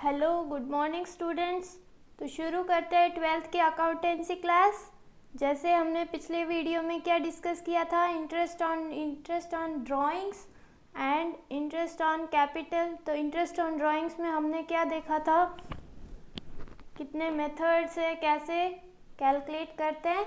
Hello, good morning students. तो शुरू करते हैं 12th की अकाउंटेंसी क्लास। जैसे हमने पिछले वीडियो में क्या डिस्कस किया था, interest on drawings and interest on capital. तो इंटरेस्ट ऑन ड्राइंग्स में हमने क्या देखा था, कितने मेथड से कैसे कैलकुलेट करते हैं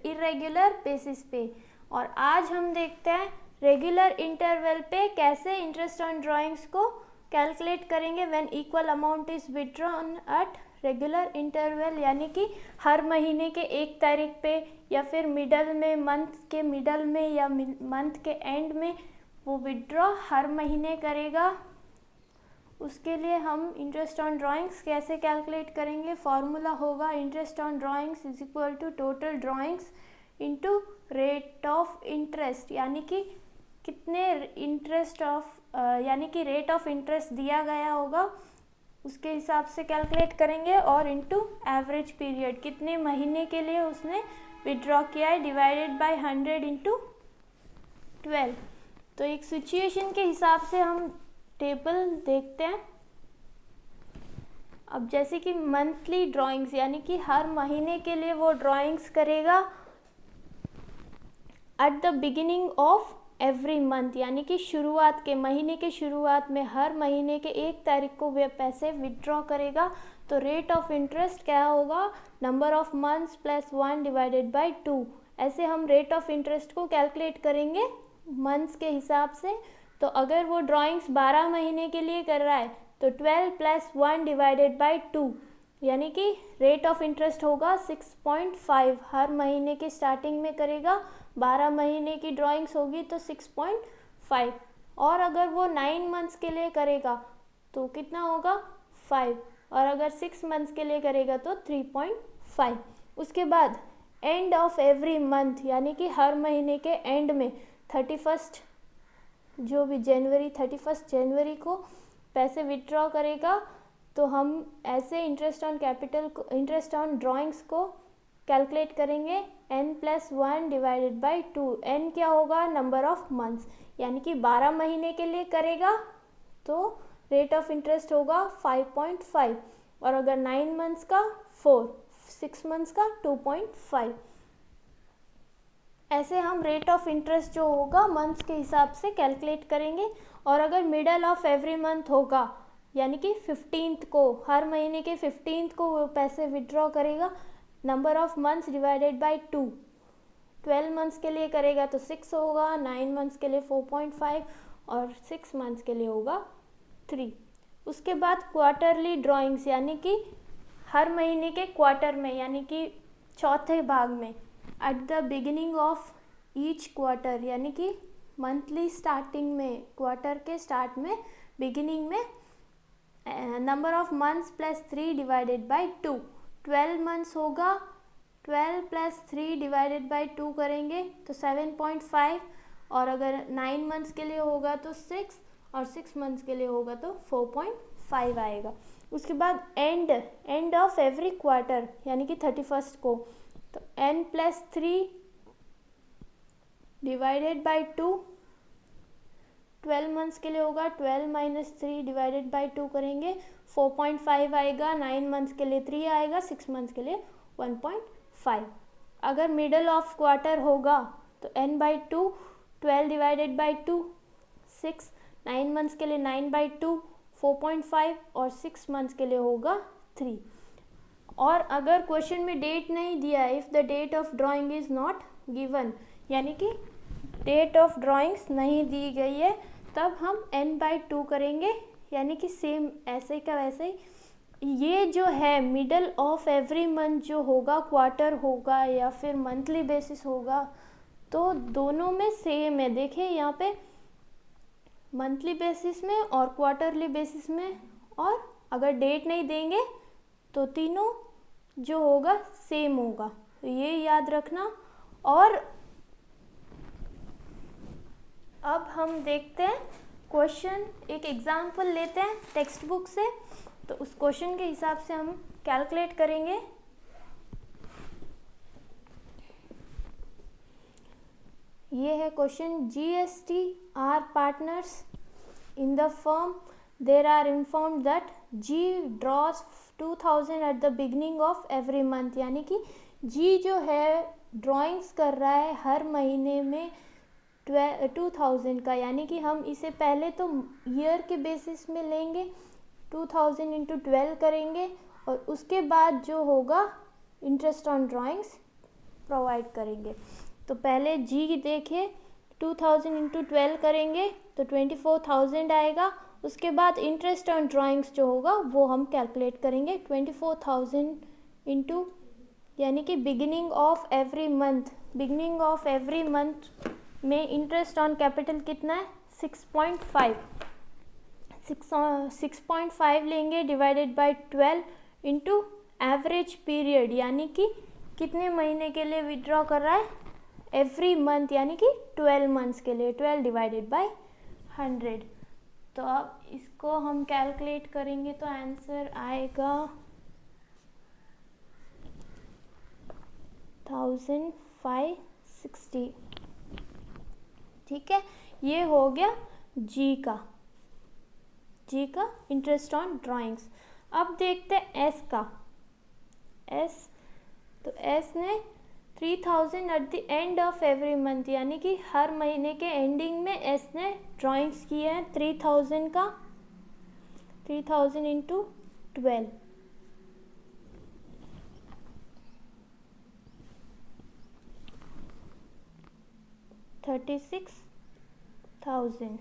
इरेगुलर बेसिस पे। और आज हम देखते हैं रेगुलर इंटरवल पे कैसे इंटरेस्ट ऑन ड्राइंग्स को कैलकुलेट करेंगे when equal amount is withdrawn at regular interval, यानी कि हर महीने के 1 तारीख पे या फिर मिडल में, मंथ के मिडल में या मंथ के एंड में वो विड्रॉ हर महीने करेगा। उसके लिए हम इंटरेस्ट ऑन ड्राइंग्स कैसे कैलकुलेट करेंगे, फॉर्मूला होगा interest on drawings is equal to total drawings into rate of interest, यानी कि कितने इंटरेस्ट ऑफ यानी कि रेट ऑफ इंटरेस्ट दिया गया होगा उसके हिसाब से कैलकुलेट करेंगे, और इनटू एवरेज पीरियड, कितने महीने के लिए उसने विड्रॉ किया है, डिवाइडेड बाय 100 इंटू 12। तो एक सिचुएशन के हिसाब से हम टेबल देखते हैं। अब जैसे कि मंथली ड्राइंग्स, यानी कि हर महीने के लिए वो ड्राइंग्स करेगा at the beginning of every month, यानी कि शुरुआत के महीने के शुरुआत में हर महीने के 1 तारीख को वे पैसे विड्रॉ करेगा। तो रेट ऑफ इंटरेस्ट क्या होगा, number of months plus 1 divided by 2। ऐसे हम रेट ऑफ इंटरेस्ट को कैलकुलेट करेंगे मंथ्स के हिसाब से। तो अगर वो ड्राइंग्स 12 महीने के लिए कर रहा है तो 12 प्लस 1 डिवाइडेड बाय 2, यानी कि रेट ऑफ इंटरेस्ट होगा 6.5। हर महीने के स्टार्टिंग में करेगा, 12 महीने की ड्राइंग्स होगी तो 6.5। और अगर वो 9 मंथ्स के लिए करेगा तो कितना होगा 5, और अगर 6 मंथ्स के लिए करेगा तो 3.5। उसके बाद एंड ऑफ एवरी मंथ, यानी कि हर महीने के एंड में 31st जो भी जनवरी 31 जनवरी को पैसे विड्रॉ करेगा। तो हम ऐसे इंटरेस्ट ऑन कैपिटल को, इंटरेस्ट ऑन ड्राइंग्स को कैलकुलेट करेंगे n plus 1 divided by 2। n क्या होगा, नंबर ऑफ मंथ्स, यानी कि 12 महीने के लिए करेगा तो रेट ऑफ इंटरेस्ट होगा 5.5, और अगर 9 मंथ्स का 4, 6 मंथ्स का 2.5। ऐसे हम रेट ऑफ इंटरेस्ट जो होगा मंथ्स के हिसाब से कैलकुलेट करेंगे। और अगर मिडल ऑफ एवरी मंथ होगा, यानी कि 15th को, हर महीने के 15th को वो पैसे विड्रॉ करेगा, number of months divided by 2। 12 months के लिए करेगा तो 6 होगा, 9 मंथ्स के लिए 4.5 और 6 मंथ्स के लिए होगा 3। उसके बाद क्वार्टरली ड्राइंग्स, यानी कि हर महीने के क्वार्टर में, यानी कि चौथे भाग में, at the beginning of each quarter, यानी कि मंथली स्टार्टिंग में, क्वार्टर के स्टार्ट में, बिगिनिंग में, number of months plus 3 divided by 2। 12 months होगा, 12 प्लस 3 डिवाइडेड बाय 2 करेंगे तो 7.5, और अगर 9 मंथ्स के लिए होगा तो 6, और 6 मंथ्स के लिए होगा तो 4.5 आएगा। उसके बाद एंड ऑफ एवरी क्वार्टर, यानी कि 31st को, तो n plus 3 divided by 2, 12 months के लिए होगा, 12 माइनस 3 डिवाइडेड बाय 2 करेंगे, 4.5 आएगा। 9 मंथ्स के लिए 3 आएगा, 6 मंथ्स के लिए 1.5। अगर मिडल ऑफ क्वार्टर होगा तो n by 2, 12 divided by 2, 6, 9 months के लिए 9 बाई 2, 4.5, और 6 मंथ्स के लिए होगा 3। और अगर क्वेश्चन में डेट नहीं दिया है, if the date of drawing is not given, यानी कि डेट ऑफ ड्राइंग्स नहीं दी गई है, तब हम n बाई 2 करेंगे, यानी कि सेम ऐसे का वैसे ही। ये जो है मिडल ऑफ एवरी मंथ जो होगा, क्वार्टर होगा या फिर मंथली बेसिस होगा, तो दोनों में सेम है। देखिए यहाँ पे मंथली बेसिस में और क्वार्टरली बेसिस में, और अगर डेट नहीं देंगे तो तीनों जो होगा सेम होगा, तो ये याद रखना। और अब हम देखते हैं क्वेश्चन, एक एग्जाम्पल लेते हैं टेक्स्ट बुक से, तो उस क्वेश्चन के हिसाब से हम कैलकुलेट करेंगे। ये है question, GST are partners in the firm there are informed that G draws 2000 at the beginning of every month, यानी कि जी जो है ड्राइंग्स कर रहा है हर महीने में 2000 का, यानी कि हम इसे पहले तो ईयर के बेसिस में लेंगे, 2000 इंटू 12 करेंगे और उसके बाद जो होगा इंटरेस्ट ऑन ड्राइंग्स प्रोवाइड करेंगे। तो पहले जी देखिए 2000 इंटू 12 करेंगे तो 24,000 आएगा। उसके बाद इंटरेस्ट ऑन ड्राइंग्स जो होगा वो हम कैलकुलेट करेंगे 24,000 इंटू, यानी कि beginning of every month, beginning of every month में इंटरेस्ट ऑन कैपिटल कितना है 6.5, 6.5 लेंगे divided by 12 into average period, यानी कि कितने महीने के लिए विड्रॉ कर रहा है एवरी मंथ, यानी कि 12 मंथ्स के लिए, 12 डिवाइडेड बाय 100। तो अब इसको हम कैलकुलेट करेंगे तो आंसर आएगा 1560। ठीक है, ये हो गया जी का इंटरेस्ट ऑन ड्राइंग्स। अब देखते हैं एस का। एस, तो एस ने 3000 at the end of every month, यानी कि हर महीने के एंडिंग में एस ने ड्राइंग्स किए हैं 3000 का, 3000 इंटू 12, 36,000।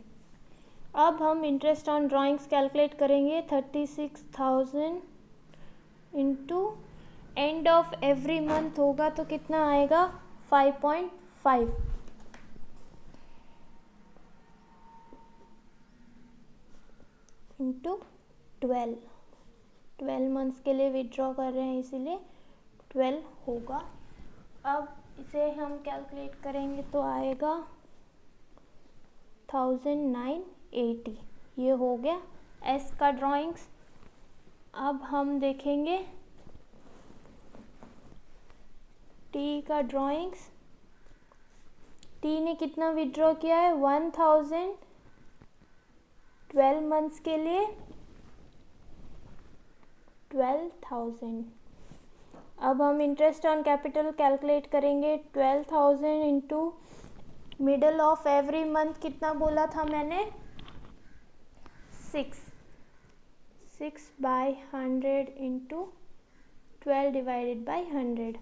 अब हम इंटरेस्ट ऑन ड्राइंग्स कैलकुलेट करेंगे 36,000 into end of every month होगा तो कितना आएगा 5.5 इंटू 12 मंथ्स के लिए विड्रॉ कर रहे हैं इसीलिए 12 होगा। अब इसे हम कैलकुलेट करेंगे तो आएगा 1980। ये हो गया एस का ड्राइंग्स। अब हम देखेंगे टी का ड्राइंग्स। टी ने कितना विड्रॉ किया है 1000 12 मंथ्स के लिए 12,000। अब हम इंटरेस्ट ऑन कैपिटल कैलकुलेट करेंगे 12,000 into middle of every month कितना बोला था मैंने 6 बाय 100 इंटू 12 डिवाइडेड बाय 100।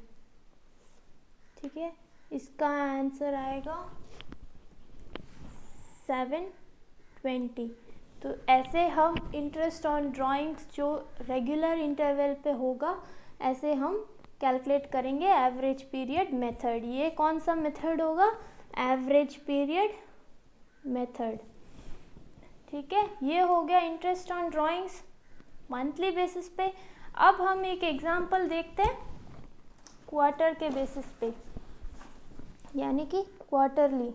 ठीक है, इसका आंसर आएगा 720। तो ऐसे हम इंटरेस्ट ऑन ड्राइंग्स जो रेगुलर इंटरवल पे होगा ऐसे हम कैलकुलेट करेंगे एवरेज पीरियड मेथड। ये कौन सा मेथड होगा एवरेज पीरियड मेथड। ठीक है, ये हो गया interest on drawings monthly basis पे। अब हम एक एग्जांपल देखते हैं क्वार्टर के बेसिस पे, यानी कि quarterly.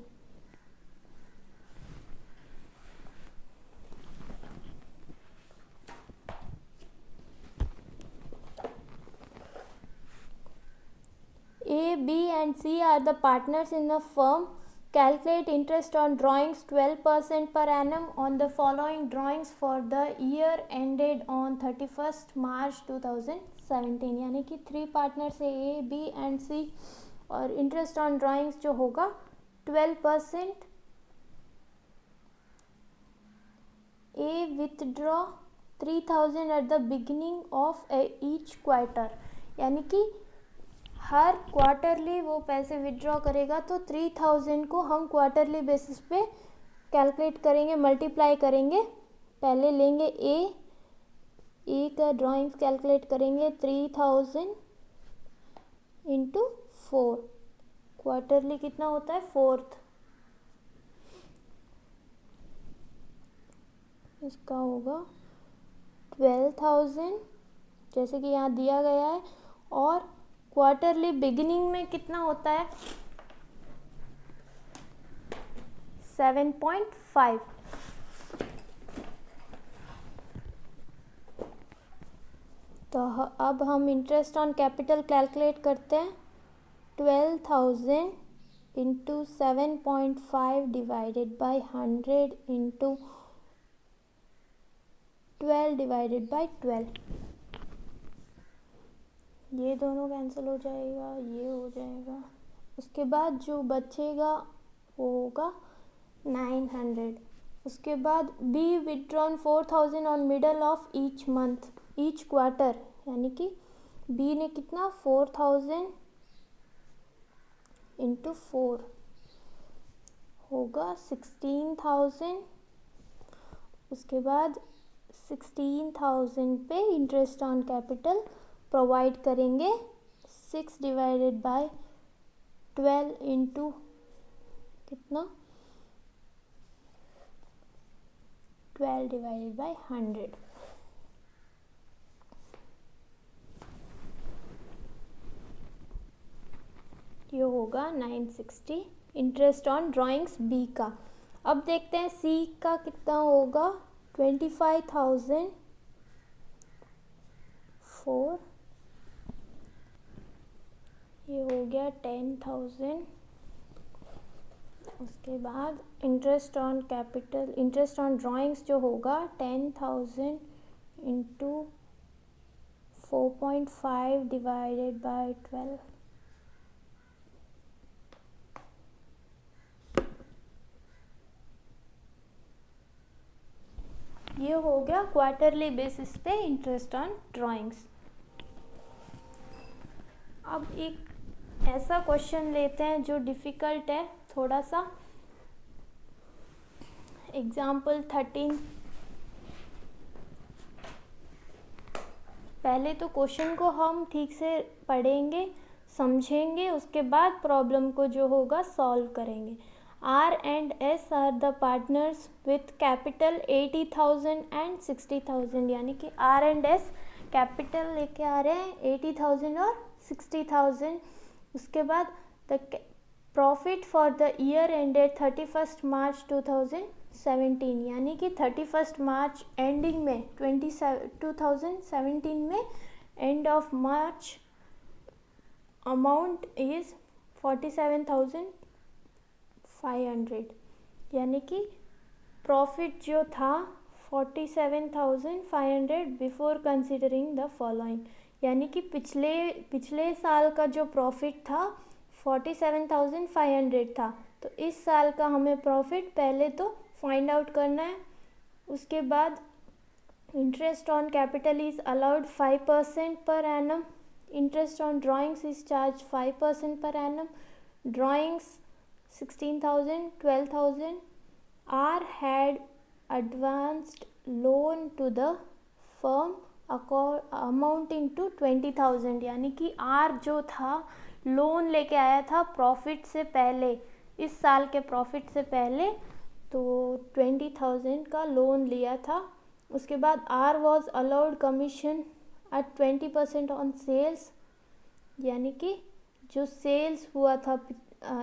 A, B and C are the partners in the firm. Calculate interest on drawings 12% per annum on the following drawings for the year ended on 31st March 2017। यानी कि 3 partners है A, B and C और interest on drawings जो होगा 12%। A withdraw 3000 at the beginning of each quarter, यानी कि हर quarterly वो पैसे विड्रॉ करेगा तो 3000 को हम क्वार्टरली बेसिस पे कैलकुलेट करेंगे, मल्टीप्लाई करेंगे। पहले लेंगे ए का ड्राइंग्स कैलकुलेट करेंगे 3000 इंटू 4, क्वार्टरली कितना होता है 4th, इसका होगा 12,000 जैसे कि यहाँ दिया गया है। और क्वार्टरली बिगिनिंग में कितना होता है 7.5। तो अब हम इंटरेस्ट ऑन कैपिटल कैलकुलेट करते हैं 12,000 into 7.5 divided by 100 into 12 divided by 12, ये दोनों कैंसिल हो जाएगा, ये हो जाएगा। उसके बाद जो बचेगा वो होगा 900। उसके बाद B withdrawn 4000 on middle of each month each quarter, यानी कि बी ने कितना 4000 इंटू 4 होगा 16,000। उसके बाद 16,000 पे इंटरेस्ट ऑन कैपिटल प्रोवाइड करेंगे 6 डिवाइडेड बाय 12 इंटू कितना 12 डिवाइडेड बाय 100। ये होगा 960 इंटरेस्ट ऑन ड्राइंग्स बी का। अब देखते हैं सी का कितना होगा 25,000 4, ये हो गया 10,000। उसके बाद interest on capital interest on drawings जो होगा 10,000 इंटू 4.5 डिवाइडेड बाय 12, ये हो गया क्वार्टरली बेसिस पे इंटरेस्ट ऑन ड्राइंग्स। अब एक ऐसा क्वेश्चन लेते हैं जो डिफ़िकल्ट है थोड़ा सा। एग्जाम्पल 13। पहले तो क्वेश्चन को हम ठीक से पढ़ेंगे, समझेंगे, उसके बाद प्रॉब्लम को जो होगा सॉल्व करेंगे। R and S are the partners with capital 80,000 and 60,000, यानी कि R and S कैपिटल लेके आ रहे हैं 80,000 और 60,000। उसके बाद the profit for the year ended 31 मार्च 2017, यानी कि 31 मार्च एंडिंग में 2017 में end of March amount is 47,500, यानी कि प्रॉफिट जो था 47,500 बिफोर कंसिडरिंग द फॉलोइंग, यानी कि पिछले साल का जो प्रॉफिट था 47,500 था, तो इस साल का हमें प्रॉफिट पहले तो फाइंड आउट करना है। उसके बाद interest on capital is allowed 5% per annum, interest on drawings is charge 5% per annum, drawings 16,000, 12,000. R had advanced loan to the firm amounting to 20,000, यानी कि R जो था लोन लेके आया था प्रॉफिट से पहले, इस साल के प्रॉफिट से पहले, तो 20,000 का लोन लिया था। उसके बाद R was allowed commission at 20% on sales, यानी कि जो सेल्स हुआ था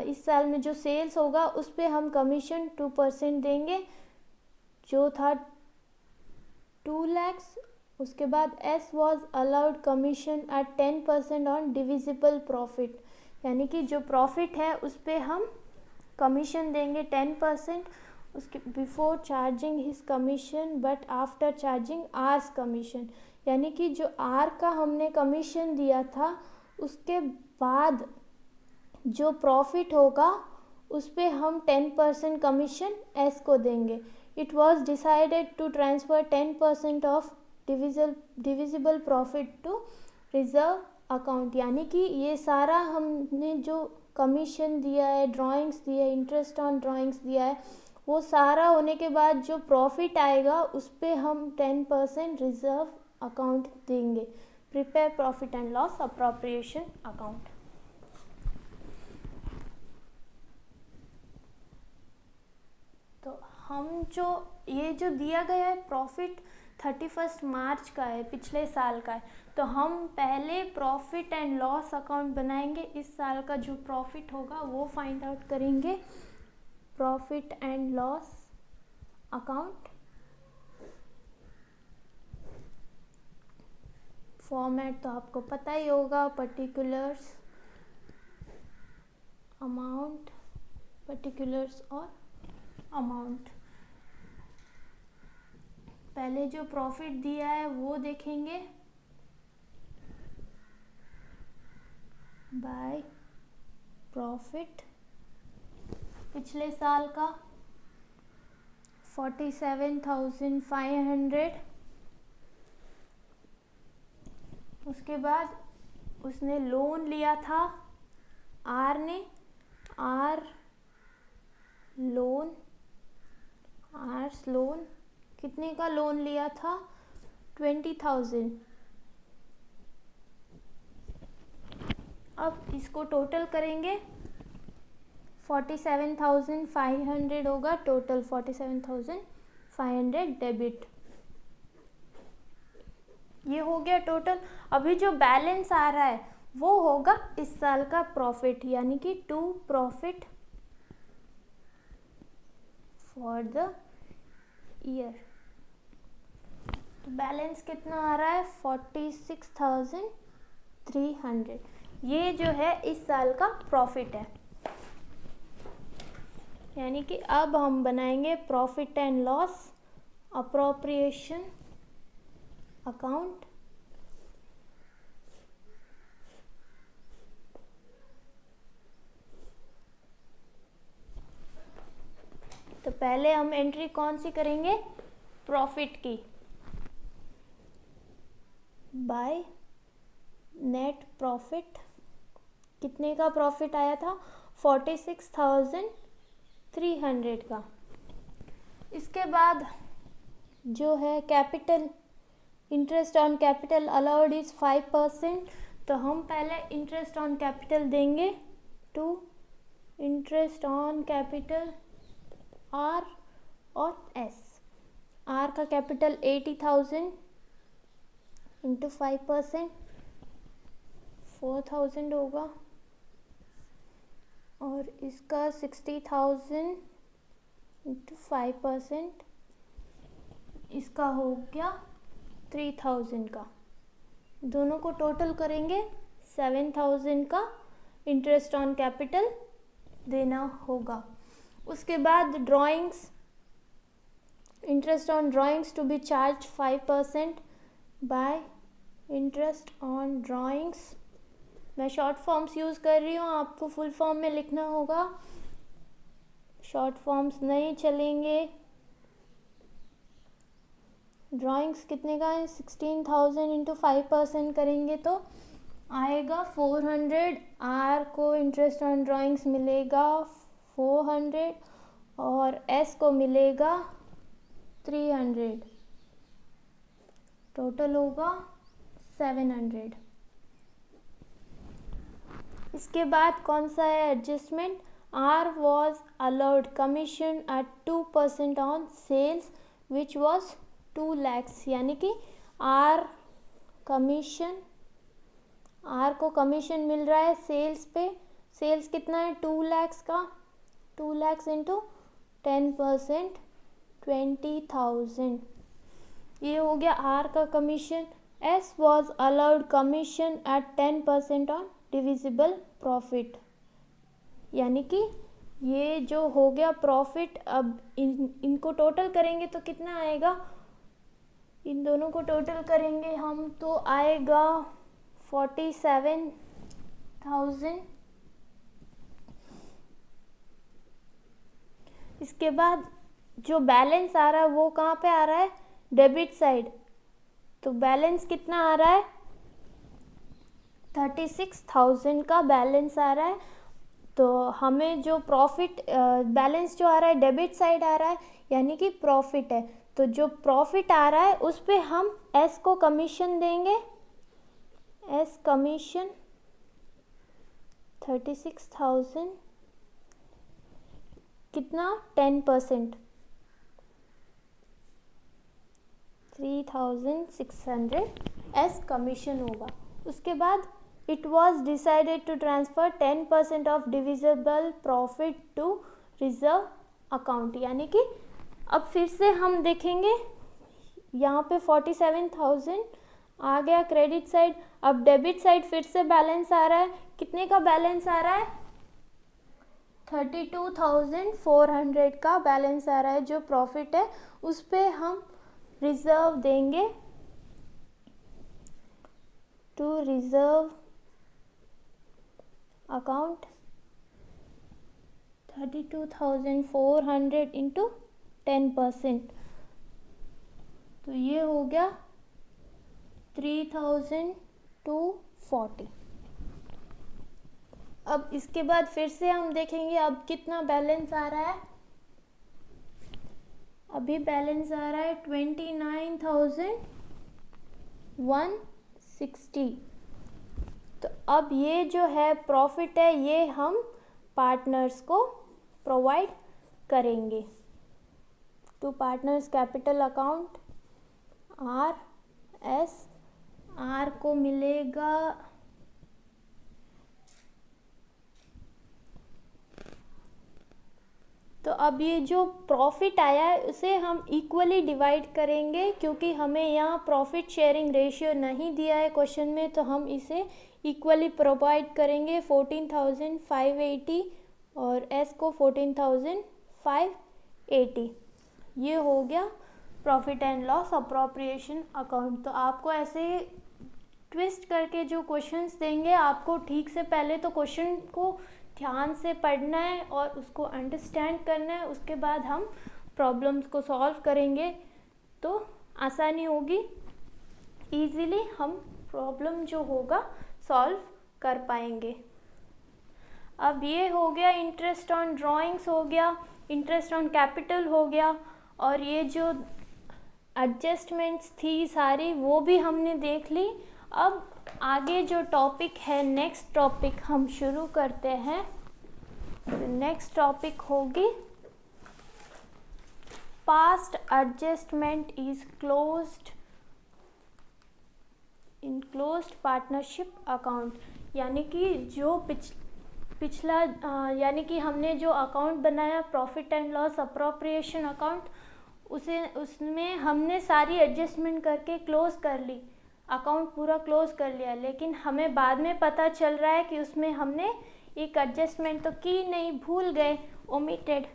इस साल में जो सेल्स होगा उस पे हम कमीशन 2% देंगे, जो था 2 lakhs। उसके बाद S was allowed commission at 10% on divisible profit, यानी कि जो प्रॉफिट है उस पे हम कमीशन देंगे 10%, उसके before charging his commission but after charging R's commission, यानी कि जो R का हमने कमीशन दिया था उसके बाद जो प्रॉफिट होगा उस पे हम 10% कमीशन S को देंगे। It was decided to transfer 10% of divisible profit to reserve account, यानी कि ये सारा हमने जो कमीशन दिया है, ड्राइंग्स दिए है, इंटरेस्ट ऑन ड्राइंग्स दिया है, वो सारा होने के बाद जो प्रॉफिट आएगा उस पे हम 10% रिजर्व अकाउंट देंगे। Prepare profit and loss appropriation account. तो हम ये जो दिया गया है प्रॉफिट 31 मार्च का है, पिछले साल का है, तो हम पहले प्रॉफिट एंड लॉस अकाउंट बनाएंगे। इस साल का जो प्रॉफिट होगा वो फाइंड आउट करेंगे, profit and loss account. Format तो आपको पता ही होगा, पर्टिकुलर्स, अमाउंट, पर्टिकुलर्स और अमाउंट। पहले जो प्रॉफिट दिया है वो देखेंगे, बाय प्रॉफिट पिछले साल का 47,500। उसके बाद उसने लोन लिया था, आर ने, आर्स लोन कितने का लोन लिया था? 20,000। अब इसको टोटल करेंगे, 47,500 होगा टोटल, 47,500 डेबिट। ये हो गया टोटल। अभी जो बैलेंस आ रहा है वो होगा इस साल का प्रॉफिट, यानी कि to profit for the year. तो बैलेंस कितना आ रहा है? 46,300। ये जो है इस साल का प्रॉफिट है। यानी कि अब हम बनाएंगे profit and loss appropriation account. तो पहले हम एंट्री कौन सी करेंगे? प्रॉफिट की, बाय नेट प्रॉफिट। कितने का प्रॉफिट आया था? 46,300 का। इसके बाद जो है capital, interest on capital allowed is 5%। तो हम पहले इंटरेस्ट ऑन कैपिटल देंगे to interest on capital R और एस। आर का कैपिटल 80,000 इंटू 5%, 4,000 होगा, और इसका 60,000 इंटू 5%, इसका हो गया 3,000 का। दोनों को टोटल करेंगे, 7,000 का इंटरेस्ट ऑन कैपिटल देना होगा। उसके बाद drawings, interest on drawings to be charge 5% by interest on drawings. मैं शॉर्ट फॉर्म्स यूज़ कर रही हूँ, आपको फुल फॉर्म में लिखना होगा, शॉर्ट फॉर्म्स नहीं चलेंगे। ड्राइंग्स कितने का है? 16,000 इंटू 5% करेंगे तो आएगा 400। आर को इंटरेस्ट ऑन ड्राइंग्स मिलेगा 400 और एस को मिलेगा 300। टोटल होगा 700। इसके बाद कौन सा है adjustment? R was allowed commission at 2% on sales which was 2 lakhs। यानी कि आर को कमीशन मिल रहा है सेल्स पे। सेल्स कितना है? 2 lakhs का। 2 lakhs इंटू 10%, 20,000। ये हो गया आर का commission. S was allowed commission at 10% on divisible profit. यानी कि ये जो हो गया प्रॉफिट, अब इनको टोटल करेंगे तो कितना आएगा? इन दोनों को टोटल करेंगे हम तो आएगा 47,000। इसके बाद जो बैलेंस आ रहा है वो कहाँ पे आ रहा है? Debit side. तो बैलेंस कितना आ रहा है? 36,000 का बैलेंस आ रहा है। तो हमें जो प्रॉफिट बैलेंस जो आ रहा है डेबिट साइड आ रहा है, यानी कि प्रॉफिट है। तो जो प्रॉफिट आ रहा है उस पे हम एस को कमीशन देंगे। एस कमीशन 36,000 कितना? 10%, 3,600 एस कमीशन होगा। उसके बाद it was decided to transfer 10% of divisible profit to reserve account. यानी कि अब फिर से हम देखेंगे, यहाँ पे 47,000 आ गया क्रेडिट साइड। अब डेबिट साइड फिर से बैलेंस आ रहा है। कितने का बैलेंस आ रहा है? 32,400 का बैलेंस आ रहा है। जो प्रॉफिट है उस पे हम रिजर्व देंगे, टू रिजर्व अकाउंट 32,400 इंटू 10%, तो ये हो गया 3,240। अब इसके बाद फिर से हम देखेंगे अब कितना बैलेंस आ रहा है। अभी बैलेंस आ रहा है 29,160। तो अब ये जो है प्रॉफिट है, ये हम पार्टनर्स को प्रोवाइड करेंगे। To partners capital account R को मिलेगा तो अब ये जो प्रॉफिट आया है उसे हम इक्वली डिवाइड करेंगे, क्योंकि हमें यहाँ प्रॉफिट शेयरिंग रेशियो नहीं दिया है क्वेश्चन में, तो हम इसे इक्वली प्रोवाइड करेंगे 14,580 और एस को 14,580। ये हो गया profit and loss appropriation account. तो आपको ऐसे ट्विस्ट करके जो क्वेश्चंस देंगे, आपको ठीक से पहले तो क्वेश्चन को ध्यान से पढ़ना है और उसको अंडरस्टैंड करना है, उसके बाद हम प्रॉब्लम्स को सॉल्व करेंगे तो आसानी होगी, इजीली हम प्रॉब्लम जो होगा सॉल्व कर पाएंगे। अब ये हो गया इंटरेस्ट ऑन ड्राइंग्स हो गया, इंटरेस्ट ऑन कैपिटल हो गया, और ये जो एडजस्टमेंट्स थी सारी वो भी हमने देख ली। अब आगे जो टॉपिक है, नेक्स्ट टॉपिक हम शुरू करते हैं। नेक्स्ट टॉपिक होगी past adjustment is closed in closed partnership account, यानी कि जो पिछला यानी कि हमने जो अकाउंट बनाया profit and loss appropriation account, उसमें हमने सारी एडजस्टमेंट करके क्लोज कर ली, अकाउंट पूरा क्लोज कर लिया, लेकिन हमें बाद में पता चल रहा है कि उसमें हमने एक एडजस्टमेंट तो की नहीं, भूल गए, ओमिटेड।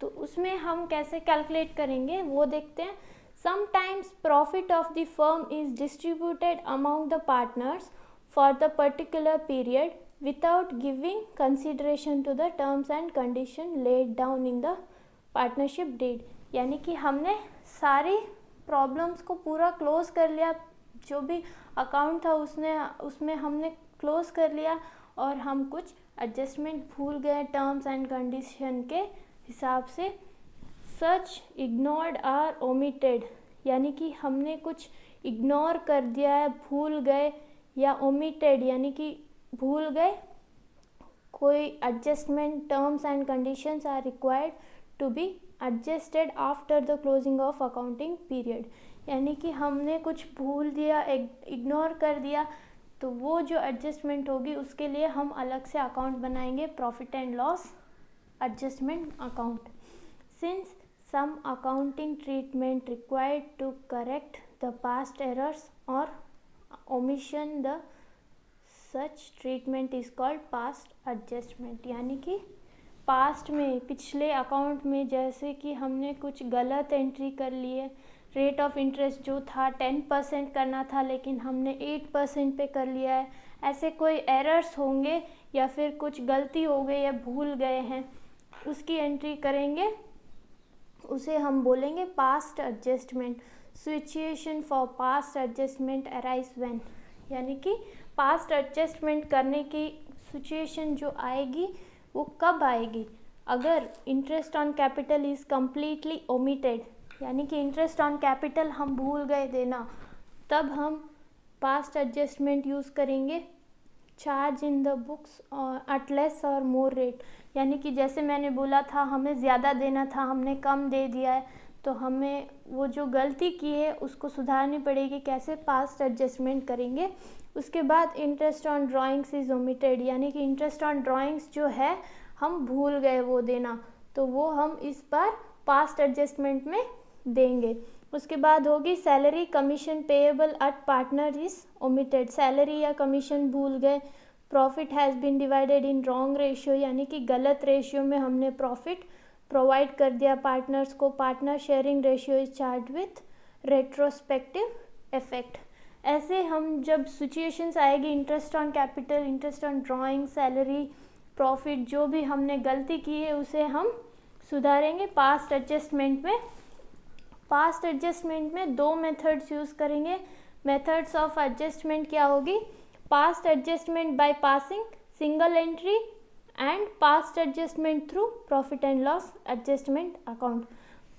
तो उसमें हम कैसे कैलकुलेट करेंगे वो देखते हैं। Sometimes profit of the firm is distributed among the partners for the particular period without giving consideration to the terms and condition laid down in the partnership deed, यानी कि हमने सारी प्रॉब्लम्स को पूरा क्लोज कर लिया, जो भी अकाउंट था उसमें हमने क्लोज कर लिया, और हम कुछ एडजस्टमेंट भूल गए टर्म्स एंड कंडीशन के हिसाब से। सच इग्नोर्ड आर ओमिटेड, यानी कि हमने कुछ इग्नोर कर दिया है, भूल गए, या ओमिटेड यानी कि भूल गए, कोई adjustment terms and conditions are required to be adjusted after the closing of accounting period, यानी कि हमने कुछ भूल दिया, इग्नोर कर दिया, तो वो जो एडजस्टमेंट होगी उसके लिए हम अलग से अकाउंट बनाएंगे, profit and loss adjustment account. Since some accounting treatment required to correct the past errors और omission, the such treatment is called past adjustment, यानी कि पास्ट में पिछले अकाउंट में जैसे कि हमने कुछ गलत एंट्री कर लिए, रेट ऑफ इंटरेस्ट जो था 10% करना था लेकिन हमने 8% पे कर लिया है, ऐसे कोई एरर्स होंगे या फिर कुछ गलती हो गई या भूल गए हैं, उसकी एंट्री करेंगे, उसे हम बोलेंगे past adjustment. Situation for past adjustment arise when, यानी कि पास्ट एडजस्टमेंट करने की सिचुएशन जो आएगी वो कब आएगी, अगर interest on capital is completely omitted, यानी कि इंटरेस्ट ऑन कैपिटल हम भूल गए देना, तब हम पास्ट एडजस्टमेंट यूज़ करेंगे। Charge in the books at less और मोर रेट, यानी कि जैसे मैंने बोला था हमें ज़्यादा देना था, हमने कम दे दिया है, तो हमें वो जो गलती की है उसको सुधारनी पड़ेगी, कैसे पास्ट एडजस्टमेंट करेंगे। उसके बाद interest on drawings is omitted, यानी कि इंटरेस्ट ऑन ड्राइंग्स जो है हम भूल गए वो देना, तो वो हम इस बार पास्ट एडजस्टमेंट में देंगे। उसके बाद होगी salary commission payable at partner is omitted, salary या कमीशन भूल गए। Profit has been divided in wrong ratio, यानी कि गलत रेशियो में हमने प्रॉफिट प्रोवाइड कर दिया पार्टनर्स को, partner sharing ratio is charge with retrospective effect. ऐसे हम जब सिचुएशंस आएगी interest on capital, interest on drawing, salary, profit, जो भी हमने गलती की है उसे हम सुधारेंगे पास्ट एडजस्टमेंट में। पास्ट एडजस्टमेंट में दो मेथड्स यूज़ करेंगे। मेथड्स ऑफ एडजस्टमेंट क्या होगी? Past adjustment by passing single entry and past adjustment through profit and loss adjustment account.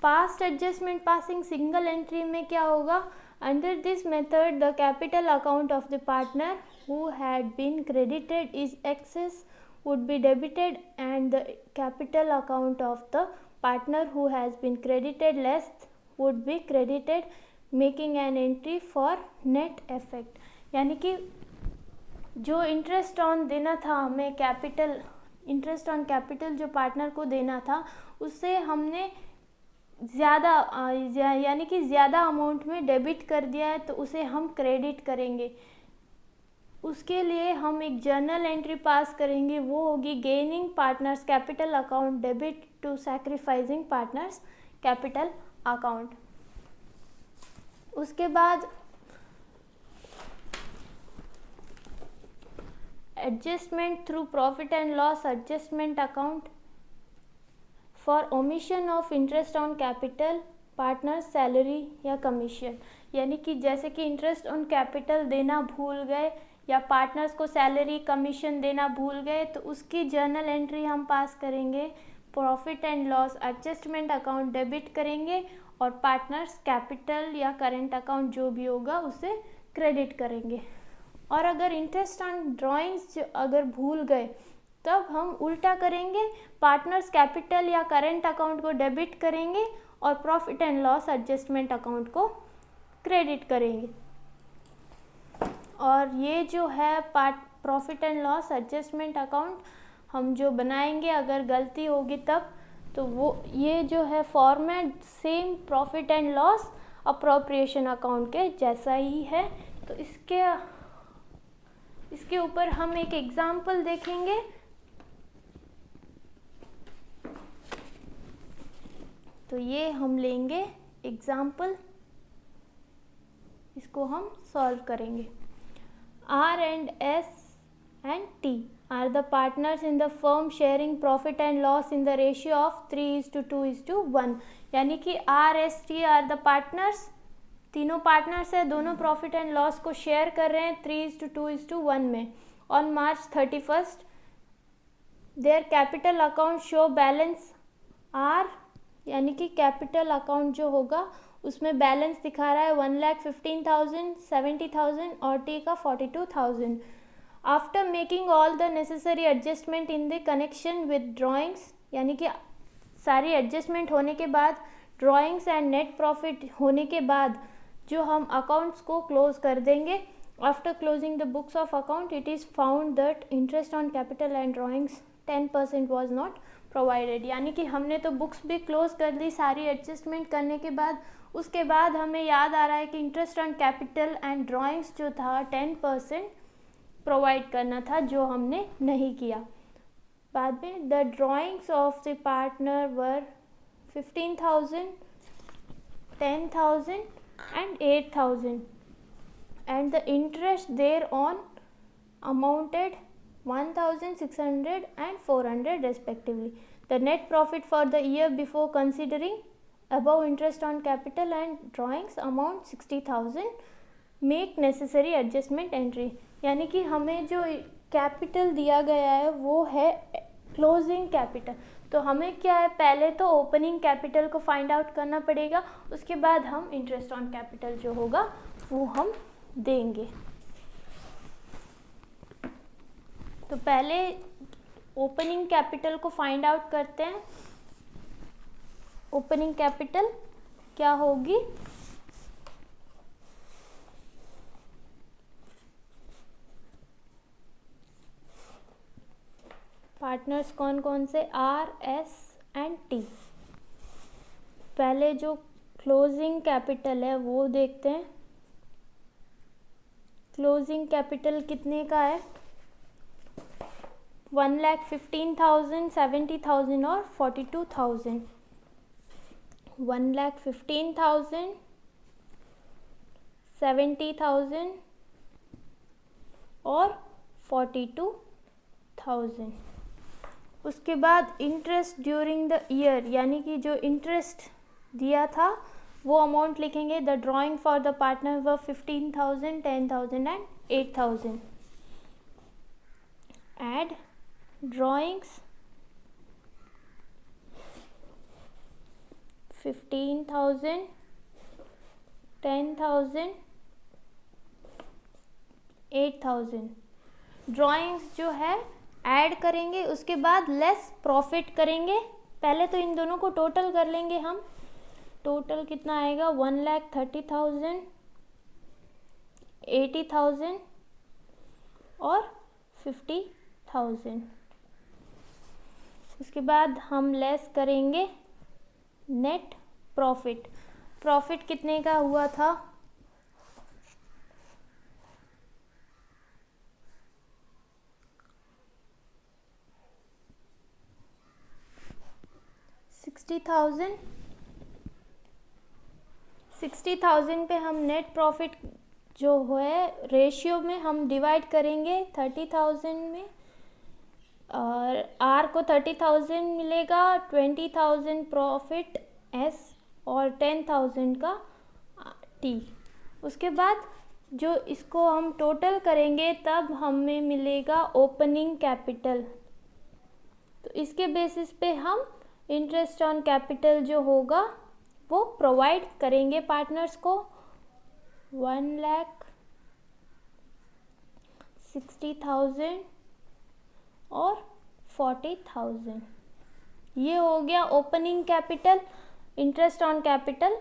Past adjustment passing single entry में क्या होगा? Under this method the capital account of the partner who had been credited is excess would be debited and the capital account of the partner who has been credited less would be credited, making an entry for net effect। यानी कि जो interest on देना था हमें, capital interest on capital जो partner को देना था उससे हमने ज़्यादा यानी कि ज़्यादा अमाउंट में डेबिट कर दिया है, तो उसे हम क्रेडिट करेंगे। उसके लिए हम एक जर्नल एंट्री पास करेंगे, वो होगी gaining partners capital account debit to sacrificing partners capital account. उसके बाद adjustment through profit and loss adjustment account for omission of interest on capital, partner salary या कमीशन। यानी कि जैसे कि इंटरेस्ट ऑन कैपिटल देना भूल गए या पार्टनर्स को सैलरी कमीशन देना भूल गए, तो उसकी जर्नल एंट्री हम पास करेंगे, profit and loss adjustment account debit करेंगे और पार्टनर्स कैपिटल या करेंट अकाउंट जो भी होगा उसे क्रेडिट करेंगे। और अगर इंटरेस्ट ऑन ड्राइंग्स अगर भूल गए तब हम उल्टा करेंगे, पार्टनर्स कैपिटल या करेंट अकाउंट को डेबिट करेंगे और profit and loss adjustment account को क्रेडिट करेंगे। और ये जो है profit and loss adjustment account हम जो बनाएंगे अगर गलती होगी तब, तो वो ये जो है format same profit and loss appropriation account के जैसा ही है। तो इसके ऊपर हम एक एग्जाम्पल देखेंगे। तो ये हम लेंगे एग्जाम्पल, इसको हम सॉल्व करेंगे। R and S and T are the partners in the firm sharing profit and loss in the ratio of 3:2:1। यानी कि R, S, T are the partners, तीनों पार्टनर्स है, दोनों प्रॉफिट एंड लॉस को share कर रहे हैं 3:2:1 में। On March 31 their capital account show balance R, यानी कि कैपिटल अकाउंट जो होगा उसमें बैलेंस दिखा रहा है 1,15,000, 70,000 और टी का 42,000। After making all the necessary adjustment in the connection with drawings, यानी कि सारी एडजस्टमेंट होने के बाद, ड्राइंग्स एंड नेट प्रॉफिट होने के बाद जो हम अकाउंट्स को क्लोज कर देंगे। After closing the books of account it is found that interest on capital and drawings 10% was not provided. यानी कि हमने तो बुक्स भी क्लोज कर दी सारी एडजस्टमेंट करने के बाद, उसके बाद हमें याद आ रहा है कि interest on capital and drawings जो था 10% प्रोवाइड करना था, जो हमने नहीं किया। बाद में the drawings of the partner were 15,000, 10,000 and 8,000 and the interest thereon amounted 1,600 and 400 respectively. The net profit for the year before considering above interest on capital and drawings amount 60,000. Make necessary adjustment entry। यानी कि हमें जो capital दिया गया है वो है closing capital, तो हमें क्या है, पहले तो ओपनिंग कैपिटल को फाइंड आउट करना पड़ेगा, उसके बाद हम इंटरेस्ट ऑन कैपिटल जो होगा वो हम देंगे। तो पहले ओपनिंग कैपिटल को फाइंड आउट करते हैं। ओपनिंग कैपिटल क्या होगी, पार्टनर्स कौन कौन से, आर, एस एंड टी। पहले जो क्लोजिंग कैपिटल है वो देखते हैं। क्लोजिंग कैपिटल कितने का है, 1,15,000, 70,000 और 42,000। 1,15,000, 70,000 और 42,000। उसके बाद इंटरेस्ट ड्यूरिंग द ईयर, यानी कि जो इंटरेस्ट दिया था वो अमाउंट लिखेंगे। The drawing for the partner व 15,000, 10,000 एंड 8,000। एड ड्राइंग्स 15,000, 10,000, 8,000 ड्राइंग्स जो है ऐड करेंगे। उसके बाद लेस प्रॉफिट करेंगे। पहले तो इन दोनों को टोटल कर लेंगे हम। टोटल कितना आएगा? 1,30,000, 80,000 और 50,000। उसके बाद हम लेस करेंगे नेट प्रॉफिट। प्रॉफिट कितने का हुआ था? 60,000। 60,000 पे हम नेट प्रॉफिट जो है रेशियो में हम डिवाइड करेंगे 30,000 में, और आर को 30,000 मिलेगा, 20,000 प्रॉफिट एस और 10,000 का टी। उसके बाद जो इसको हम टोटल करेंगे तब हमें मिलेगा ओपनिंग कैपिटल। तो इसके बेसिस पे हम इंटरेस्ट ऑन कैपिटल जो होगा वो प्रोवाइड करेंगे पार्टनर्स को। 1,60,000 और 40,000। ये हो गया opening capital. Interest on capital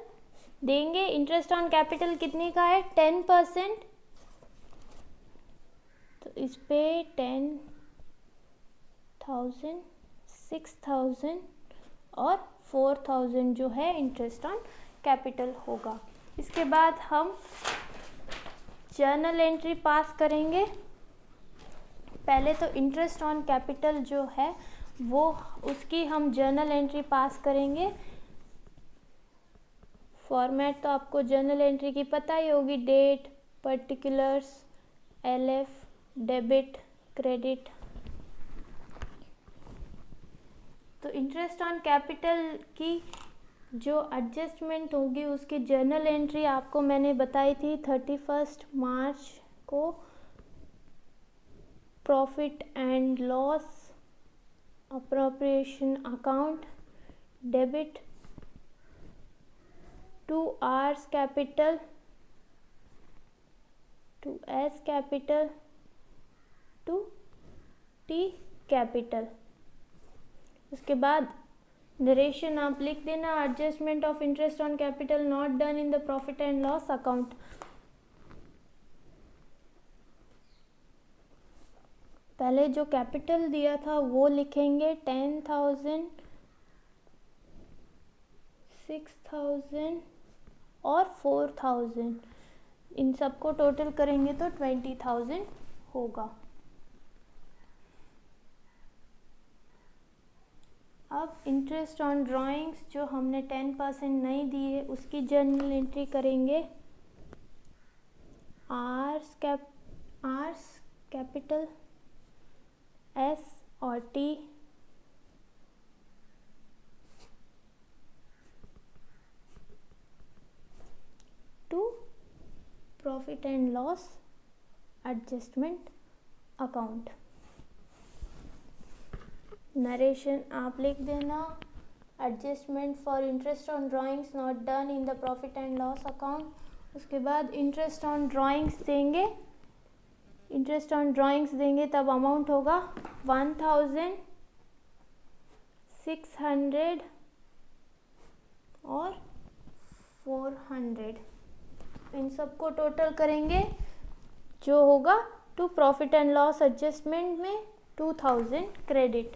देंगे। इंटरेस्ट ऑन कैपिटल कितने का है? 10%। तो इस पे 10,000, 6,000 और 4,000 जो है इंटरेस्ट ऑन कैपिटल होगा। इसके बाद हम जर्नल एंट्री पास करेंगे। पहले तो इंटरेस्ट ऑन कैपिटल जो है वो उसकी हम जर्नल एंट्री पास करेंगे। फॉर्मेट तो आपको जर्नल एंट्री की पता ही होगी। Date, particulars, LF, debit, credit. तो इंटरेस्ट ऑन कैपिटल की जो एडजस्टमेंट होगी उसकी जर्नल एंट्री आपको मैंने बताई थी 31 मार्च को। Profit and loss appropriation account, debit to R's capital, to S capital, to T capital. उसके बाद नरेशन आप लिख देना। Adjustment of interest on capital not done in the profit and loss account. पहले जो कैपिटल दिया था वो लिखेंगे 10,000, 6,000 और 4,000। इन सबको टोटल करेंगे तो 20,000 होगा। अब इंटरेस्ट ऑन ड्राइंग्स जो हमने 10% नहीं दी है उसकी जर्नल एंट्री करेंगे। आर्स कैपिटल, एस और T, to profit and loss adjustment account. Narration आप लिख देना। Adjustment for interest on drawings not done in the profit and loss account. उसके बाद इंटरेस्ट ऑन ड्राइंग्स देंगे। इंटरेस्ट ऑन ड्राइंग्स देंगे तब अमाउंट होगा 1,600 और 400। इन सबको टोटल करेंगे जो होगा to profit and loss adjustment में 2,000 क्रेडिट।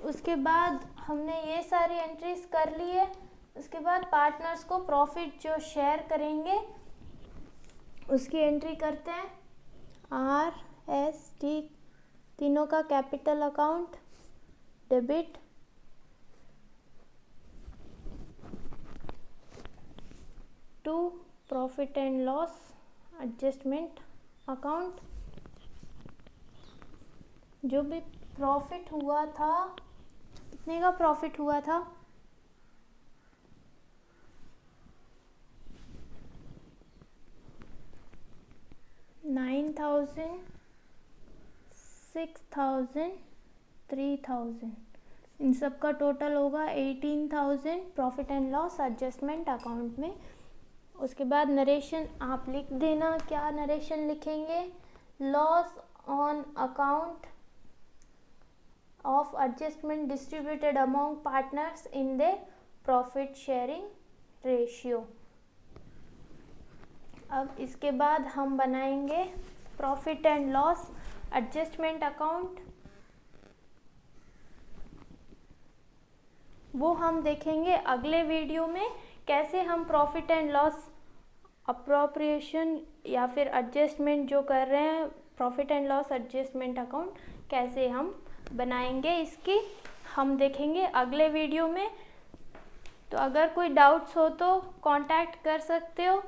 उसके बाद हमने ये सारी एंट्रीज कर ली है। उसके बाद पार्टनर्स को प्रॉफिट जो शेयर करेंगे उसकी एंट्री करते हैं। आर एस टी तीनों का capital account, debit to profit and loss adjustment account. जो भी प्रॉफिट हुआ था, कितने का प्रॉफिट हुआ था? 9,000, 6,000, 3,000, इन सब का टोटल होगा 18,000 profit and loss adjustment account में। उसके बाद नरेशन आप लिख देना। क्या नरेशन लिखेंगे? Loss on account of adjustment distributed among partners in the profit sharing ratio. अब इसके बाद हम बनाएंगे profit and loss adjustment account. वो हम देखेंगे अगले वीडियो में, कैसे हम प्रॉफिट एंड लॉस अप्रोप्रिएशन या फिर एडजस्टमेंट जो कर रहे हैं, profit and loss adjustment account कैसे हम बनाएंगे, इसकी हम देखेंगे अगले वीडियो में। तो अगर कोई डाउट्स हो तो कांटेक्ट कर सकते हो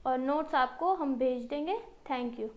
और नोट्स आपको हम भेज देंगे। Thank you.